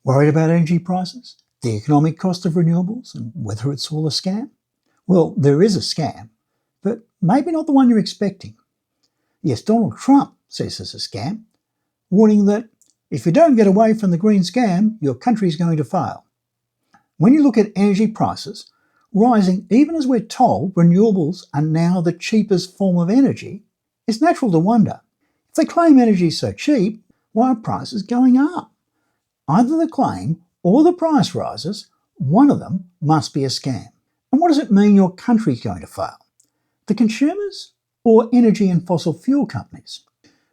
Worried about energy prices, the economic cost of renewables, and whether it's all a scam? Well, there is a scam, but maybe not the one you're expecting. Yes, Donald Trump says it's a scam, warning that if you don't get away from the green scam, your country's going to fail. When you look at energy prices rising, even as we're told renewables are now the cheapest form of energy, it's natural to wonder, if they claim energy is so cheap, why are prices going up? Either the claim or the price rises, one of them must be a scam. And what does it mean your country's going to fail? The consumers or energy and fossil fuel companies?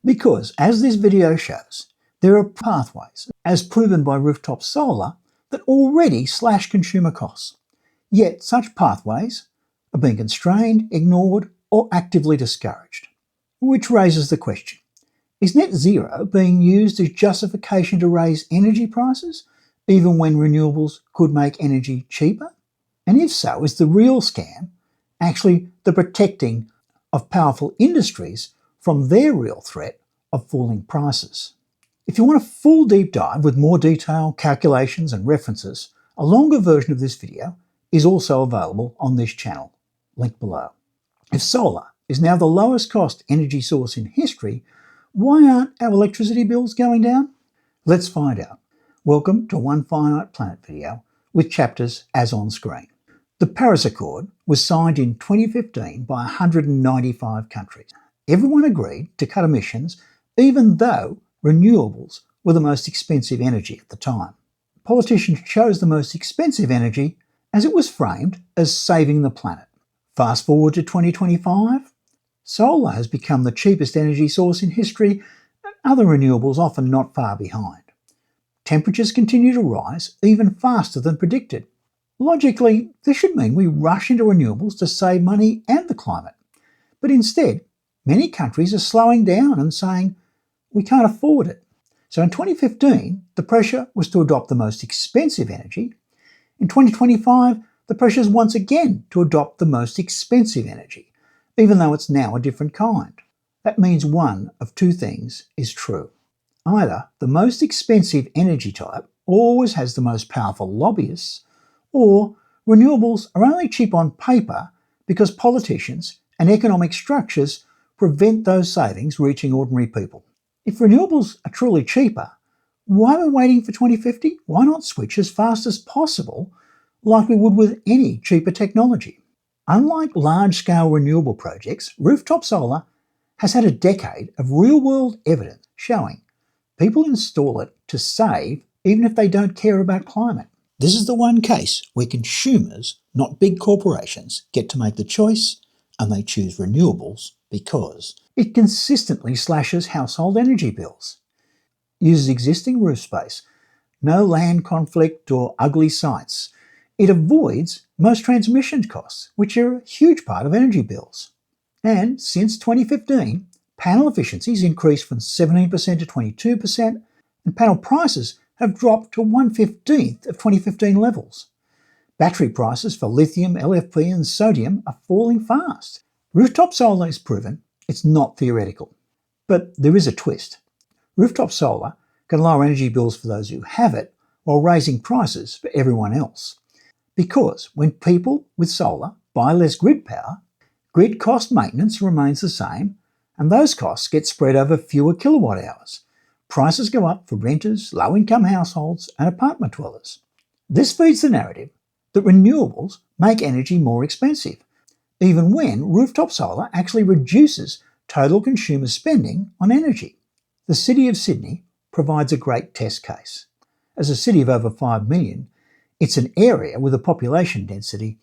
Because, as this video shows, there are pathways, as proven by Rooftop Solar, that already slash consumer costs. Yet such pathways are being constrained, ignored, or actively discouraged. Which raises the question, is net zero being used as justification to raise energy prices, even when renewables could make energy cheaper? And if so, is the real scam actually the protecting of powerful industries from their real threat of falling prices? If you want a full deep dive with more detail, calculations and references, a longer version of this video is also available on this channel, linked below. If solar is now the lowest cost energy source in history, why aren't our electricity bills going down? Let's find out. Welcome to One Finite Planet video with chapters as on screen. The Paris Accord was signed in 2015 by 195 countries. Everyone agreed to cut emissions even though renewables were the most expensive energy at the time. Politicians chose the most expensive energy as it was framed as saving the planet. Fast forward to 2025, solar has become the cheapest energy source in history, and other renewables often not far behind. Temperatures continue to rise even faster than predicted. Logically, this should mean we rush into renewables to save money and the climate. But instead, many countries are slowing down and saying, we can't afford it. So in 2015, the pressure was to adopt the most expensive energy. In 2025, the pressure is once again to adopt the most expensive energy, even though it's now a different kind. That means one of two things is true. Either the most expensive energy type always has the most powerful lobbyists, or renewables are only cheap on paper because politicians and economic structures prevent those savings reaching ordinary people. If renewables are truly cheaper, why are we waiting for 2050? Why not switch as fast as possible like we would with any cheaper technology? Unlike large-scale renewable projects, rooftop solar has had a decade of real-world evidence showing people install it to save even if they don't care about climate. This is the one case where consumers, not big corporations, get to make the choice, and they choose renewables because it consistently slashes household energy bills, uses existing roof space, no land conflict or ugly sites. It avoids most transmission costs, which are a huge part of energy bills. And since 2015, panel efficiencies increased from 17% to 22%, and panel prices have dropped to 1/15 of 2015 levels. Battery prices for lithium, LFP and sodium are falling fast. Rooftop solar is proven it's not theoretical. But there is a twist. Rooftop solar can lower energy bills for those who have it while raising prices for everyone else. Because when people with solar buy less grid power, grid cost maintenance remains the same, and those costs get spread over fewer kilowatt hours. Prices go up for renters, low-income households and apartment dwellers. This feeds the narrative that renewables make energy more expensive, even when rooftop solar actually reduces total consumer spending on energy. The City of Sydney provides a great test case. As a city of over 5 million, it's an area with a population density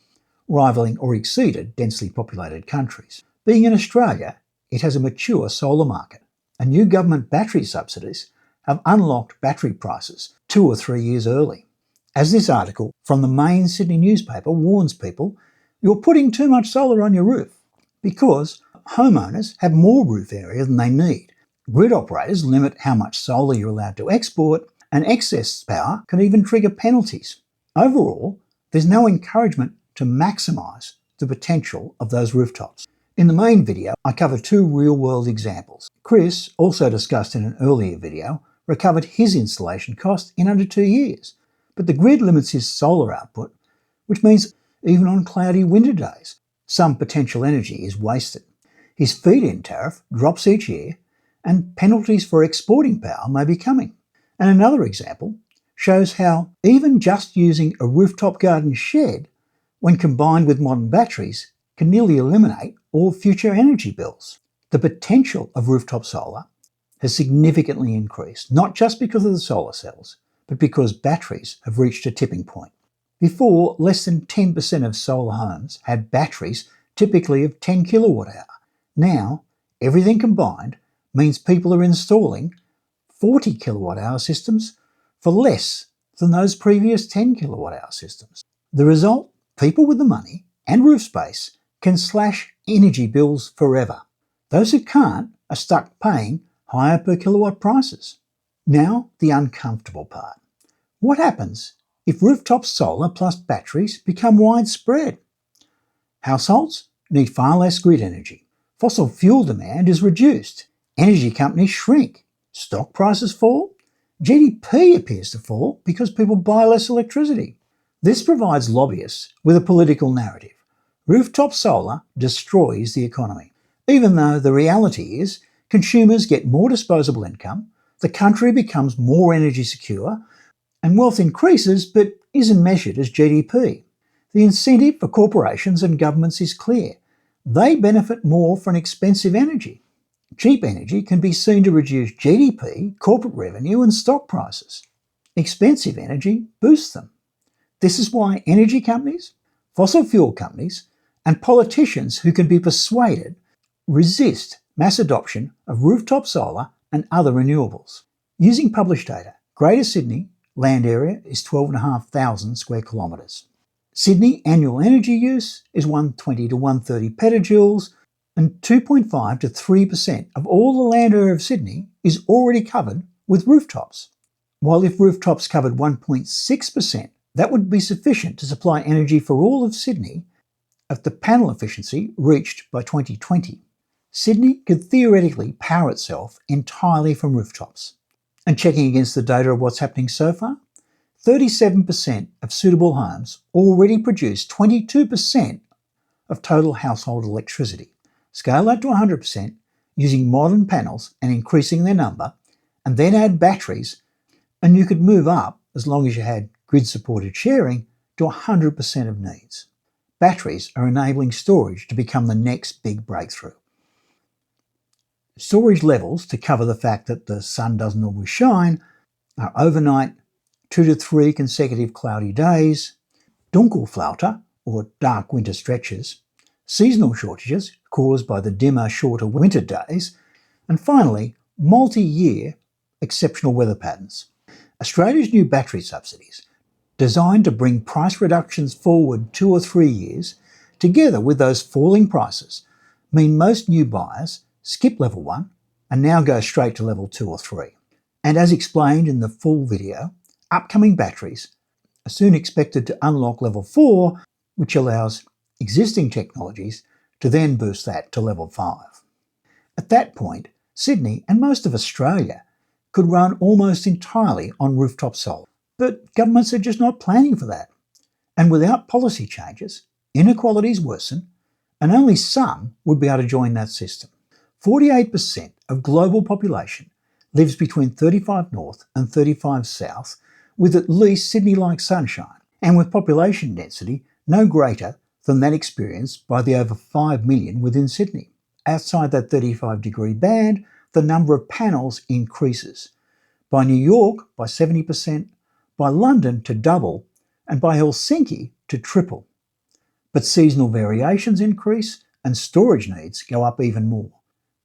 rivaling or exceeded densely populated countries. Being in Australia, it has a mature solar market, and new government battery subsidies have unlocked battery prices 2 or 3 years early. As this article from the main Sydney newspaper warns people, you're putting too much solar on your roof because homeowners have more roof area than they need. Grid operators limit how much solar you're allowed to export, and excess power can even trigger penalties. Overall, there's no encouragement to maximise the potential of those rooftops. In the main video, I cover 2 real-world examples. Chris also discussed in an earlier video recovered his installation cost in under 2 years. But the grid limits his solar output, which means even on cloudy winter days, some potential energy is wasted. His feed-in tariff drops each year, and penalties for exporting power may be coming. And another example shows how even just using a rooftop garden shed, when combined with modern batteries, can nearly eliminate all future energy bills. The potential of rooftop solar has significantly increased, not just because of the solar cells, but because batteries have reached a tipping point. Before, less than 10% of solar homes had batteries typically of 10 kilowatt hour. Now, everything combined means people are installing 40 kilowatt hour systems for less than those previous 10 kilowatt hour systems. The result? People with the money and roof space can slash energy bills forever. Those who can't are stuck paying higher per kilowatt prices. Now, the uncomfortable part. What happens if rooftop solar plus batteries become widespread? Households need far less grid energy. Fossil fuel demand is reduced. Energy companies shrink. Stock prices fall. GDP appears to fall because people buy less electricity. This provides lobbyists with a political narrative. Rooftop solar destroys the economy, even though the reality is consumers get more disposable income, the country becomes more energy secure, and wealth increases but isn't measured as GDP. The incentive for corporations and governments is clear. They benefit more from expensive energy. Cheap energy can be seen to reduce GDP, corporate revenue, and stock prices. Expensive energy boosts them. This is why energy companies, fossil fuel companies, and politicians who can be persuaded resist mass adoption of rooftop solar and other renewables. Using published data, Greater Sydney land area is 12,500 square kilometres. Sydney annual energy use is 120 to 130 petajoules, and 2.5 to 3% of all the land area of Sydney is already covered with rooftops. While if rooftops covered 1.6%, that would be sufficient to supply energy for all of Sydney at the panel efficiency reached by 2020. Sydney could theoretically power itself entirely from rooftops. And checking against the data of what's happening so far, 37% of suitable homes already produce 22% of total household electricity. Scale that to 100% using modern panels and increasing their number, and then add batteries, and you could move up, as long as you had grid-supported sharing, to 100% of needs. Batteries are enabling storage to become the next big breakthrough. Storage levels, to cover the fact that the sun doesn't always shine, are overnight, 2 to 3 consecutive cloudy days, Dunkelflaute, or dark winter stretches, seasonal shortages caused by the dimmer, shorter winter days, and finally, multi-year exceptional weather patterns. Australia's new battery subsidies, designed to bring price reductions forward 2 or 3 years, together with those falling prices, mean most new buyers skip level 1 and now go straight to level 2 or 3. And as explained in the full video, upcoming batteries are soon expected to unlock level 4, which allows existing technologies to then boost that to level 5. At that point, Sydney and most of Australia could run almost entirely on rooftop solar. But governments are just not planning for that. And without policy changes, inequalities worsen, and only some would be able to join that system. 48% of global population lives between 35 north and 35 south, with at least Sydney-like sunshine, and with population density no greater than that experienced by the over 5 million within Sydney. Outside that 35-degree band, the number of panels increases. By New York, by 70%, by London to double, and by Helsinki to triple. But seasonal variations increase and storage needs go up even more.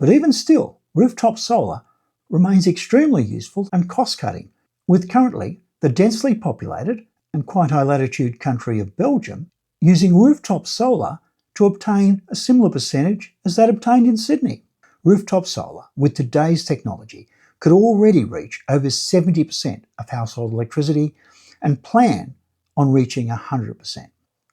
But even still, rooftop solar remains extremely useful and cost-cutting, with currently the densely populated and quite high-latitude country of Belgium using rooftop solar to obtain a similar percentage as that obtained in Sydney. Rooftop solar, with today's technology, could already reach over 70% of household electricity and plan on reaching 100%.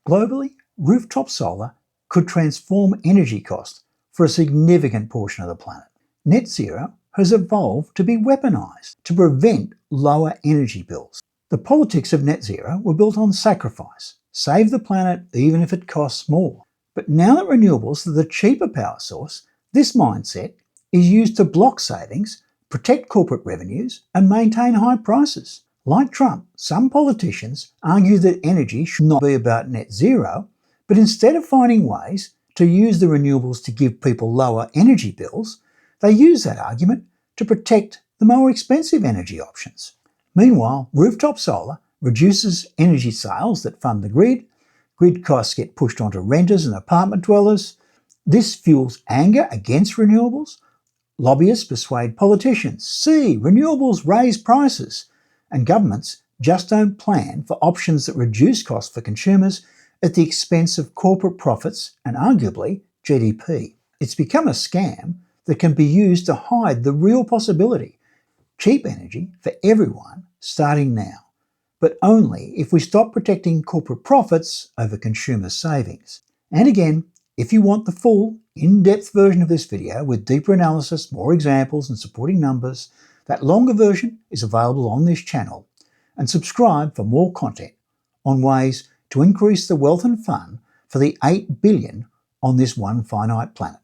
Globally, rooftop solar could transform energy costs for a significant portion of the planet. Net zero has evolved to be weaponised to prevent lower energy bills. The politics of net zero were built on sacrifice. Save the planet even if it costs more. But now that renewables are the cheaper power source, this mindset is used to block savings, protect corporate revenues, and maintain high prices. Like Trump, some politicians argue that energy should not be about net zero, but instead of finding ways to use the renewables to give people lower energy bills, they use that argument to protect the more expensive energy options. Meanwhile, rooftop solar reduces energy sales that fund the grid costs get pushed onto renters and apartment dwellers. This fuels anger against renewables. Lobbyists persuade politicians, see, renewables raise prices, and governments just don't plan for options that reduce costs for consumers at the expense of corporate profits and arguably GDP. It's become a scam that can be used to hide the real possibility. Cheap energy for everyone starting now, but only if we stop protecting corporate profits over consumer savings. And again, if you want the full, in-depth version of this video with deeper analysis, more examples and supporting numbers, that longer version is available on this channel. And subscribe for more content on ways to increase the wealth and fun for the 8 billion on this one finite planet.